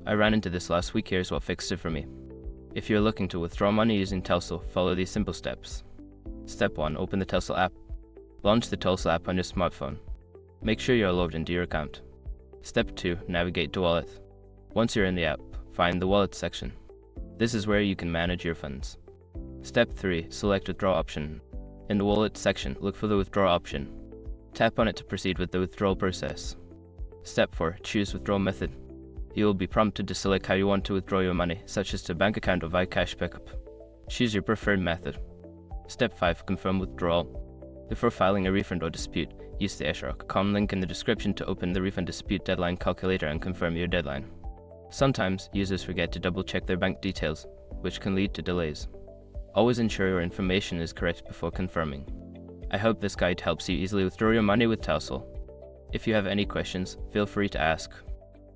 I ran into this last week. Here's what fixed it for me. If you're looking to withdraw money using Telcel, follow these simple steps. Step 1. Open the Telcel app. Launch the Telcel app on your smartphone. Make sure you're logged into your account. Step 2. Navigate to Wallet. Once you're in the app, find the Wallet section. This is where you can manage your funds. Step 3. Select Withdraw option. In the Wallet section, look for the Withdraw option. Tap on it to proceed with the withdrawal process. Step 4. Choose Withdrawal Method. You will be prompted to select how you want to withdraw your money, such as to bank account or via cash pickup. Choose your preferred method. Step 5. Confirm withdrawal. Before filing a refund or dispute, use the eshrock.com link in the description to open the refund dispute deadline calculator and confirm your deadline. Sometimes, users forget to double-check their bank details, which can lead to delays. Always ensure your information is correct before confirming. I hope this guide helps you easily withdraw your money with Telcel. If you have any questions, feel free to ask.